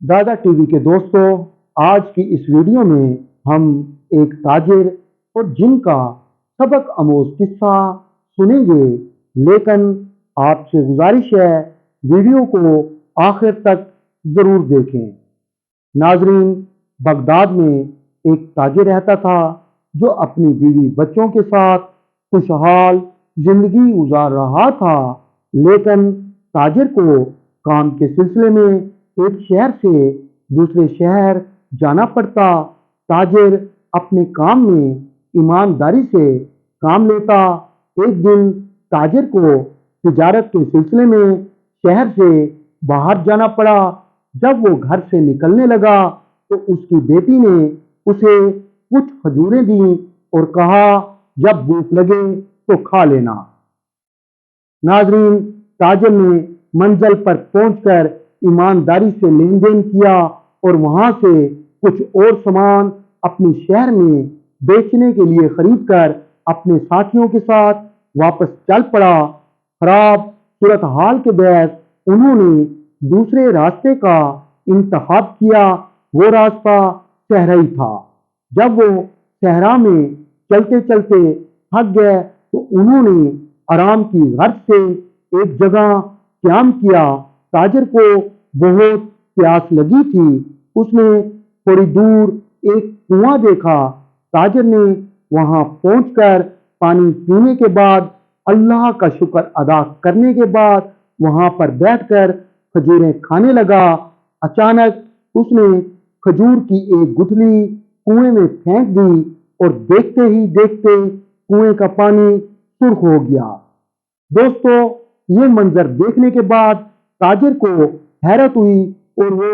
दादा टीवी के दोस्तों, आज की इस वीडियो में हम एक ताजिर और जिन का सबक आमोज किस्सा सुनेंगे। लेकिन आपसे गुजारिश है, वीडियो को आखिर तक जरूर देखें। नाजरीन, बगदाद में एक ताजिर रहता था जो अपनी बीवी बच्चों के साथ खुशहाल जिंदगी गुजार रहा था। लेकिन ताजिर को काम के सिलसिले में एक शहर से दूसरे शहर जाना पड़ता। ताजिर अपने काम में ईमानदारी से काम लेता। एक दिन ताजिर को तिजारत के सिलसिले में शहर से बाहर जाना पड़ा। जब वो घर से निकलने लगा तो उसकी बेटी ने उसे कुछ खजूरें दी और कहा, जब भूख लगे तो खा लेना। नाजरीन, ताजिर ने मंजिल पर पहुंचकर ईमानदारी से लेन देन किया और वहां से कुछ और सामान अपने शहर में बेचने के लिए खरीद कर अपने साथियों के साथ वापस चल पड़ा। खराब सूरत हाल के बहस उन्होंने दूसरे रास्ते का इंतखाब किया। वो रास्ता सहराई था। जब वो सहरा में चलते चलते थक गए तो उन्होंने आराम की गर्ज से एक जगह क्याम किया। ताजिर को बहुत प्यास लगी थी। उसने थोड़ी दूर एक कुआं देखा। ताजिर ने वहां पहुंचकर पानी पीने के बाद अल्लाह का शुक्र अदा करने के बाद वहां पर बैठकर खजूरें खाने लगा। अचानक उसने खजूर की एक गुठली कुएं में फेंक दी और देखते ही देखते कुएं का पानी सुर्ख हो गया। दोस्तों, ये मंजर देखने के बाद ताजिर को हैरत हुई और वो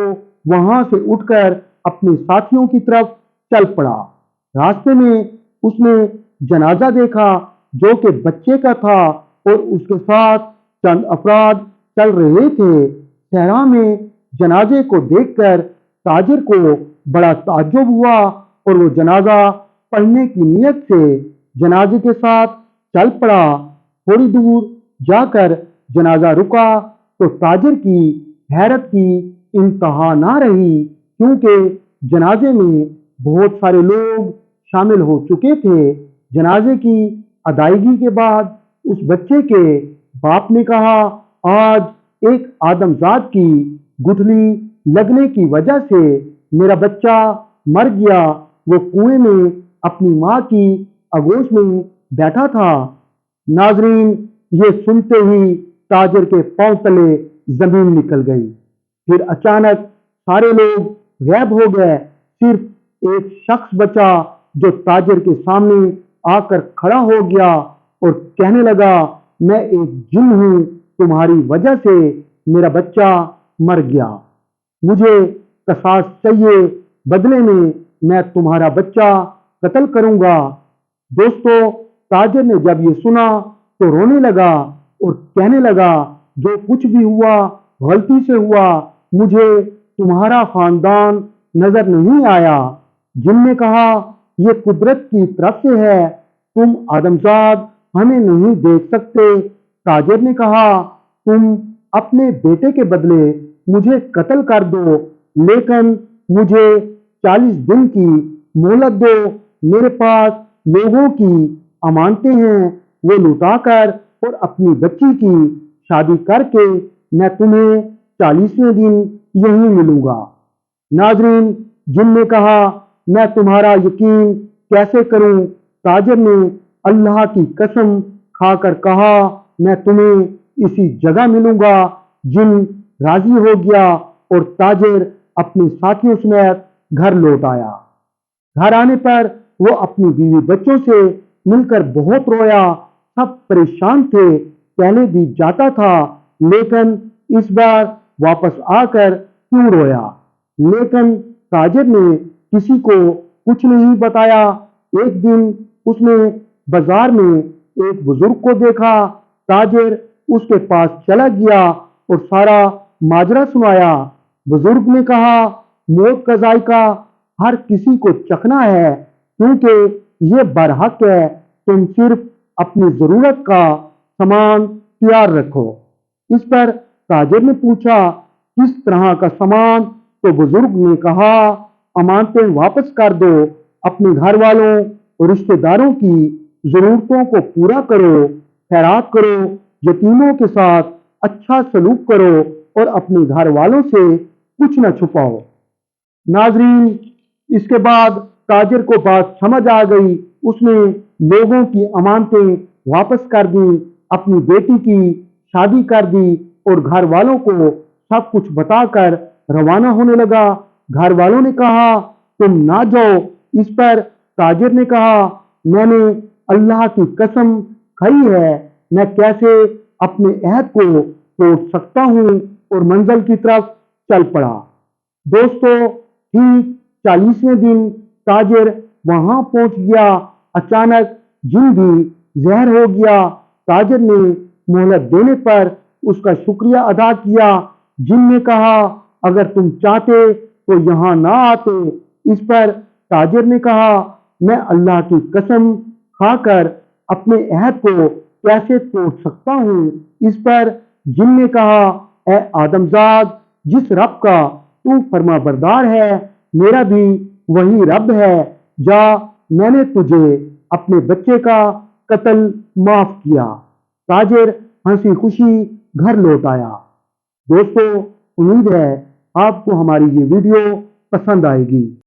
वहां से उठकर अपने साथियों की तरफ चल पड़ा। रास्ते में उसने जनाजा देखा जो कि बच्चे का था और उसके साथ चंद अफराद चल रहे थे। सहरा में जनाजे को देखकर ताजिर को बड़ा ताज्जुब हुआ और वो जनाजा पढ़ने की नीयत से जनाजे के साथ चल पड़ा। थोड़ी दूर जाकर जनाजा रुका तो ताजिर की हैरत की इंतहा ना रही, क्योंकि जनाजे में बहुत सारे लोग शामिल हो चुके थे। जनाजे की अदायगी के बाद उस बच्चे के बाप ने कहा, आज एक आदमजाद की गुठली लगने की वजह से मेरा बच्चा मर गया। वो कुएं में अपनी माँ की आगोश में बैठा था। नाजरीन, ये सुनते ही ताजिर के पांव तले जमीन निकल गई। फिर अचानक सारे लोग गायब हो गए। सिर्फ एक शख्स बचा जो ताजिर के सामने आकर खड़ा हो गया और कहने लगा, मैं एक जिन हूं, तुम्हारी वजह से मेरा बच्चा मर गया। मुझे कसास चाहिए, बदले में मैं तुम्हारा बच्चा कत्ल करूंगा। दोस्तों, ताजिर ने जब ये सुना तो रोने लगा और कहने लगा, जो कुछ भी हुआ गलती से हुआ, मुझे तुम्हारा खानदान नजर नहीं आया। जिन ने कहा, यह कुदरत की तरफ से है, तुम आदमजाद हमें नहीं देख सकते। ताजिर ने कहा, तुम अपने बेटे के बदले मुझे कत्ल कर दो, लेकिन मुझे 40 दिन की मोहलत दो। मेरे पास लोगों की अमानतें हैं, वो लुटाकर और अपनी बच्ची की शादी करके मैं तुम्हें 40वें दिन यहीं मिलूंगा। नाजरीन, जिन ने कहा, मैं तुम्हारा यकीन कैसे करूं? ताजिर ने अल्लाह की कसम खाकर कहा, मैं तुम्हें इसी जगह मिलूंगा। जिन राजी हो गया और ताजिर अपने साथियों समेत घर लौट आया। घर आने पर वो अपनी बीवी बच्चों से मिलकर बहुत रोया। सब परेशान थे। पहले भी जाता था, लेकिन इस बार वापस आकर क्यों रोया? लेकिन ताजिर ने किसी को कुछ नहीं बताया। एक दिन उसने बाजार में एक बुजुर्ग को देखा। ताजिर उसके पास चला गया और सारा माजरा सुनाया। बुजुर्ग ने कहा, मौत का जायका हर किसी को चखना है, क्योंकि ये बरहक है। तुम सिर्फ अपनी जरूरत का सामान तैयार रखो। इस पर ताजिर ने पूछा, किस तरह का सामान تو बुजुर्ग ने कहा, अमानतें वापस कर दो, अपने घर वालों और रिश्तेदारों की जरूरतों को पूरा करो, खैरात करो, यतीमों के साथ अच्छा सलूक करो और अपने घर वालों से कुछ न छुपाओ। नाजरीन, इसके बाद ताजिर को बात समझ आ गई। उसने लोगों की अमानतें वापस कर दी, अपनी बेटी की शादी कर दी और घर वालों को सब कुछ बताकर रवाना होने लगा। घर वालों ने कहा, तुम ना जाओ। इस पर ताजिर ने कहा, मैंने अल्लाह की कसम खाई है, मैं कैसे अपने अहद को तोड़ सकता हूँ, और मंजिल की तरफ चल पड़ा। दोस्तों, ठीक 40वें दिन ताजिर वहां पहुंच गया। अचानक जिन भी जहर हो गया। ताजिर ने मोहलत देने पर उसका शुक्रिया अदा किया। जिन ने कहा, अगर तुम चाहते तो यहां ना आते। इस पर ताजिर ने कहा, मैं अल्लाह की कसम खाकर अपने अहद को कैसे तोड़ सकता हूँ। इस पर जिन ने कहा, ए आदमजाद, जिस रब का तू फरमाबरदार है, मेरा भी वही रब है। जा, मैंने तुझे अपने बच्चे का कत्ल माफ किया। ताजिर हंसी खुशी घर लौट आया। दोस्तों, उम्मीद है आपको हमारी ये वीडियो पसंद आएगी।